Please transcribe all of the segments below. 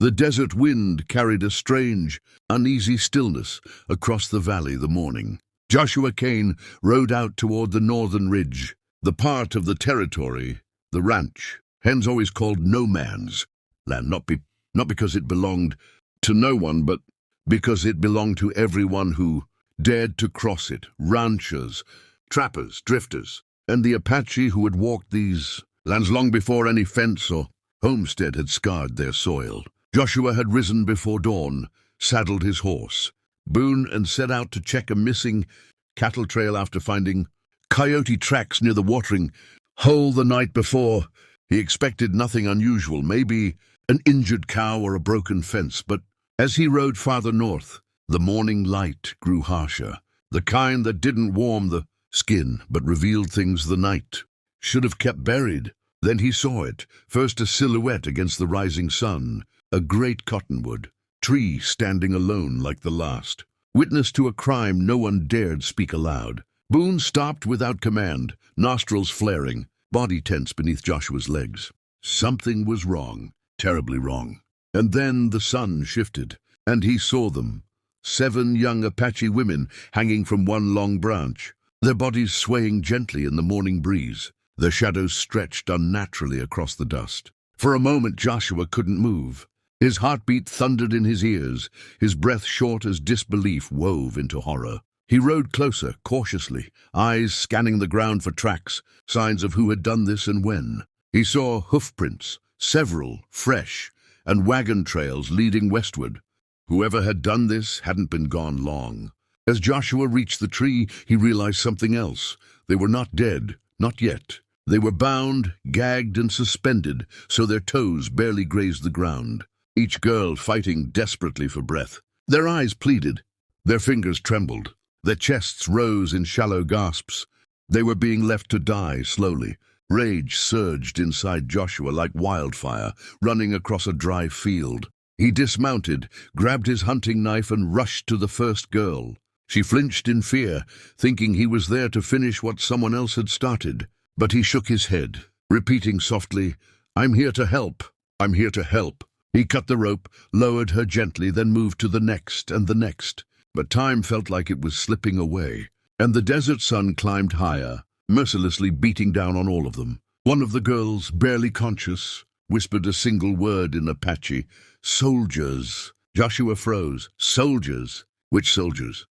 The desert wind carried a strange, uneasy stillness across the valley the morning. Joshua Kane rode out toward the northern ridge, the part of the territory, the ranch, hens always called no man's land, not because it belonged to no one, but because it belonged to everyone who dared to cross it, ranchers, trappers, drifters, and the Apache who had walked these lands long before any fence or homestead had scarred their soil. Joshua had risen before dawn, saddled his horse, Boone, and set out to check a missing cattle trail after finding coyote tracks near the watering hole the night before. He expected nothing unusual, maybe an injured cow or a broken fence, but as he rode farther north, the morning light grew harsher, the kind that didn't warm the skin but revealed things the night should have kept buried. Then he saw it, first a silhouette against the rising sun, a great cottonwood tree standing alone like the last. Witness to a crime no one dared speak aloud. Boone stopped without command, nostrils flaring, body tense beneath Joshua's legs. Something was wrong, terribly wrong. And then the sun shifted, and he saw them. 7 young Apache women hanging from one long branch, their bodies swaying gently in the morning breeze, their shadows stretched unnaturally across the dust. For a moment Joshua couldn't move. His heartbeat thundered in his ears, his breath short as disbelief wove into horror. He rode closer, cautiously, eyes scanning the ground for tracks, signs of who had done this and when. He saw hoofprints, several, fresh, and wagon trails leading westward. Whoever had done this hadn't been gone long. As Joshua reached the tree, he realized something else. They were not dead, not yet. They were bound, gagged, and suspended, so their toes barely grazed the ground. Each girl fighting desperately for breath. Their eyes pleaded. Their fingers trembled. Their chests rose in shallow gasps. They were being left to die slowly. Rage surged inside Joshua like wildfire, running across a dry field. He dismounted, grabbed his hunting knife, and rushed to the first girl. She flinched in fear, thinking he was there to finish what someone else had started. But he shook his head, repeating softly, "I'm here to help. I'm here to help." He cut the rope, lowered her gently, then moved to the next and the next. But time felt like it was slipping away, and the desert sun climbed higher, mercilessly beating down on all of them. One of the girls, barely conscious, whispered a single word in Apache, "Soldiers." Joshua froze. Soldiers? Which soldiers?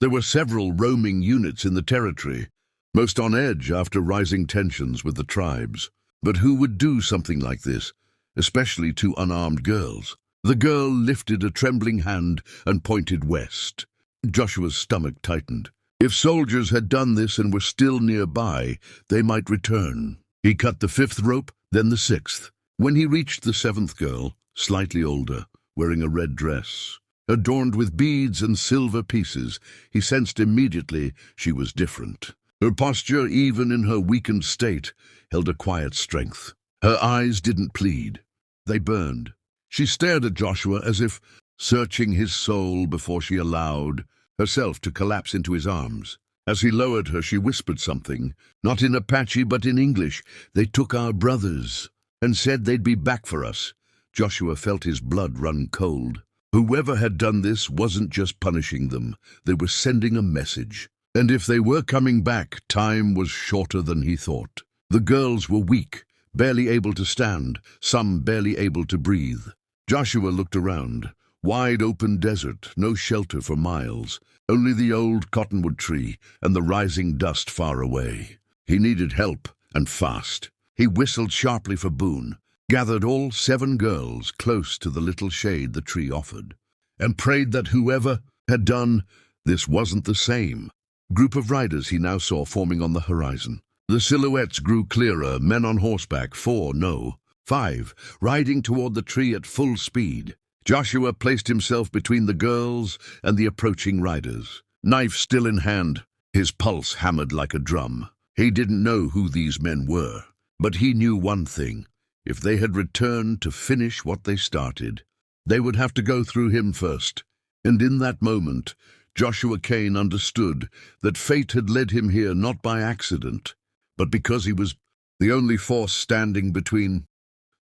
There were several roaming units in the territory, most on edge after rising tensions with the tribes. But who would do something like this, especially to unarmed girls? The girl lifted a trembling hand and pointed west. Joshua's stomach tightened. If soldiers had done this and were still nearby, they might return. He cut the 5th rope, then the 6th. When he reached the 7th girl, slightly older, wearing a red dress, adorned with beads and silver pieces, he sensed immediately she was different. Her posture, even in her weakened state, held a quiet strength. Her eyes didn't plead. They burned. She stared at Joshua as if searching his soul before she allowed herself to collapse into his arms. As he lowered her, she whispered something, not in Apache but in English. "They took our brothers and said they'd be back for us." Joshua felt his blood run cold. Whoever had done this wasn't just punishing them, they were sending a message. And if they were coming back, time was shorter than he thought. The girls were weak, barely able to stand, some barely able to breathe. Joshua looked around. Wide open desert, no shelter for miles, only the old cottonwood tree and the rising dust far away. He needed help, and fast. He whistled sharply for Boone, gathered all 7 girls close to the little shade the tree offered, and prayed that whoever had done this wasn't the same. Group of riders he now saw forming on the horizon. The silhouettes grew clearer, men on horseback, 4, no, 5, riding toward the tree at full speed. Joshua placed himself between the girls and the approaching riders, knife still in hand, his pulse hammered like a drum. He didn't know who these men were, but he knew one thing. If they had returned to finish what they started, they would have to go through him first. And in that moment, Joshua Kane understood that fate had led him here not by accident, but because he was the only force standing between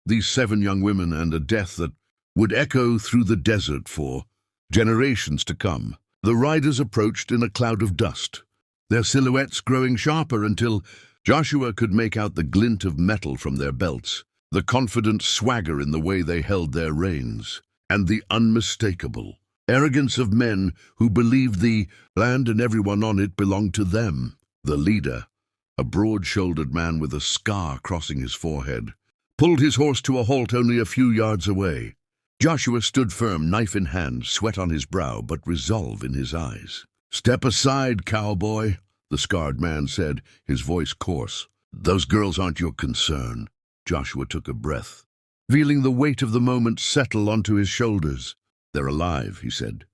these 7 young women and a death that would echo through the desert for generations to come. The riders approached in a cloud of dust, their silhouettes growing sharper until Joshua could make out the glint of metal from their belts, the confident swagger in the way they held their reins, and the unmistakable arrogance of men who believed the land and everyone on it belonged to them. The leader, a broad-shouldered man with a scar crossing his forehead, pulled his horse to a halt only a few yards away. Joshua stood firm, knife in hand, sweat on his brow, but resolve in his eyes. "Step aside, cowboy," the scarred man said, his voice coarse. "Those girls aren't your concern." Joshua took a breath, feeling the weight of the moment settle onto his shoulders. "They're alive," he said.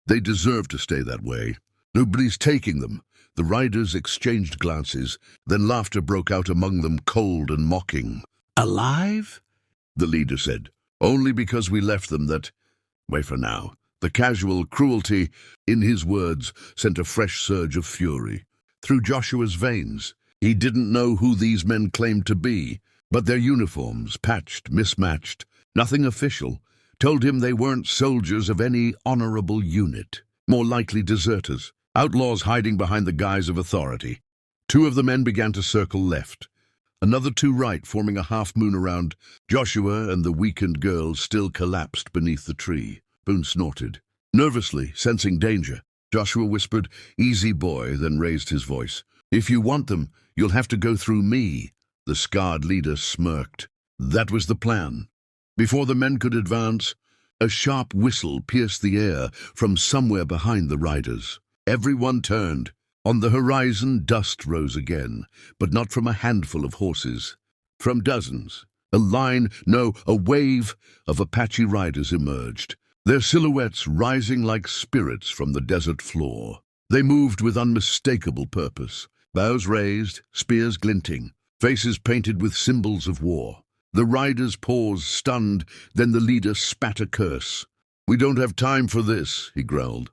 "They deserve to stay that way. Nobody's taking them." The riders exchanged glances, then laughter broke out among them, cold and mocking. "Alive?" the leader said. "Only because we left them that way for now." The casual cruelty in his words sent a fresh surge of fury through Joshua's veins. He didn't know who these men claimed to be, but their uniforms, patched, mismatched, nothing official, told him they weren't soldiers of any honorable unit, more likely deserters, outlaws hiding behind the guise of authority. Two of the men began to circle left, another two right, forming a half-moon around Joshua, and the weakened girl still collapsed beneath the tree. Boone snorted. Nervously, sensing danger, Joshua whispered, "Easy, boy," then raised his voice. "If you want them, you'll have to go through me." The scarred leader smirked. That was the plan. Before the men could advance, a sharp whistle pierced the air from somewhere behind the riders. Everyone turned. On the horizon, dust rose again, but not from a handful of horses. From dozens, a wave of Apache riders emerged, their silhouettes rising like spirits from the desert floor. They moved with unmistakable purpose, bows raised, spears glinting, faces painted with symbols of war. The riders paused, stunned, then the leader spat a curse. "We don't have time for this," he growled.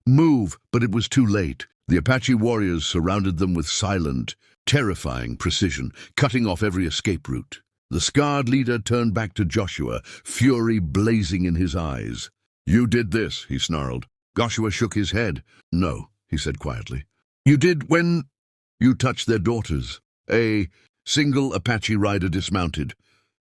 "Move," but it was too late. The Apache warriors surrounded them with silent, terrifying precision, cutting off every escape route. The scarred leader turned back to Joshua, fury blazing in his eyes. "You did this," he snarled. Joshua shook his head. "No," he said quietly. "You did when you touched their daughters." A single Apache rider dismounted,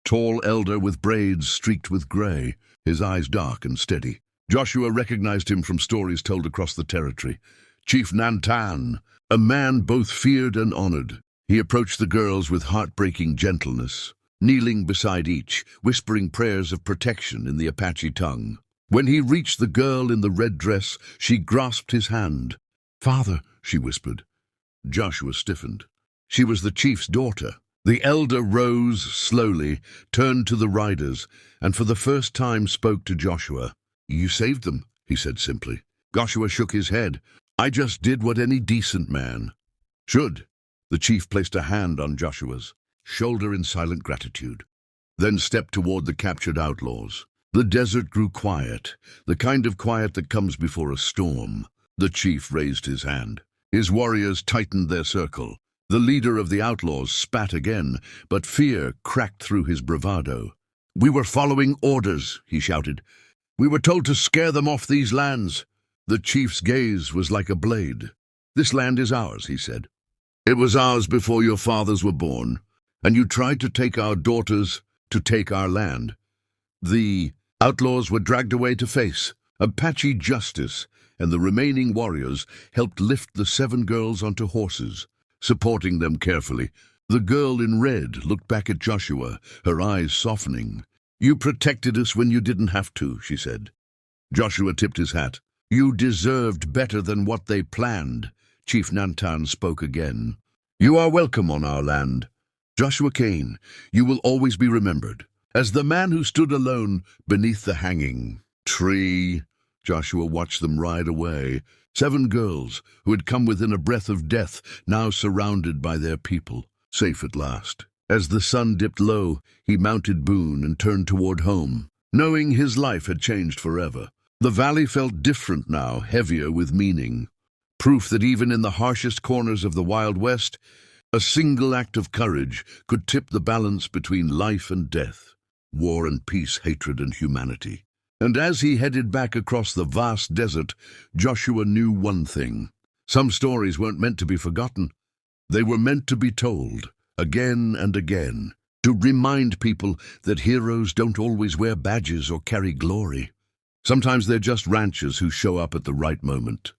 tall elder with braids streaked with gray, his eyes dark and steady. Joshua recognized him from stories told across the territory. Chief Nantan, a man both feared and honored. He approached the girls with heartbreaking gentleness, kneeling beside each, whispering prayers of protection in the Apache tongue. When he reached the girl in the red dress, she grasped his hand. "Father," she whispered. Joshua stiffened. She was the chief's daughter. The elder rose slowly, turned to the riders, and for the first time spoke to Joshua. "You saved them," he said simply. Joshua shook his head. "I just did what any decent man should." The chief placed a hand on Joshua's shoulder in silent gratitude, then stepped toward the captured outlaws. The desert grew quiet, the kind of quiet that comes before a storm. The chief raised his hand. His warriors tightened their circle. The leader of the outlaws spat again, but fear cracked through his bravado. "We were following orders," he shouted. "We were told to scare them off these lands." The chief's gaze was like a blade. "This land is ours," he said. "It was ours before your fathers were born, and you tried to take our daughters to take our land." The outlaws were dragged away to face Apache justice, and the remaining warriors helped lift the 7 girls onto horses, supporting them carefully. The girl in red looked back at Joshua, her eyes softening. "You protected us when you didn't have to," she said. Joshua tipped his hat. "You deserved better than what they planned." Chief Nantan spoke again. "You are welcome on our land. Joshua Kane, you will always be remembered as the man who stood alone beneath the hanging tree." Joshua watched them ride away. 7 girls who had come within a breath of death, now surrounded by their people, safe at last. As the sun dipped low, he mounted Boone and turned toward home, knowing his life had changed forever. The valley felt different now, heavier with meaning. Proof that even in the harshest corners of the Wild West, a single act of courage could tip the balance between life and death, war and peace, hatred and humanity. And as he headed back across the vast desert, Joshua knew one thing. Some stories weren't meant to be forgotten. They were meant to be told, again and again, to remind people that heroes don't always wear badges or carry glory. Sometimes they're just ranchers who show up at the right moment.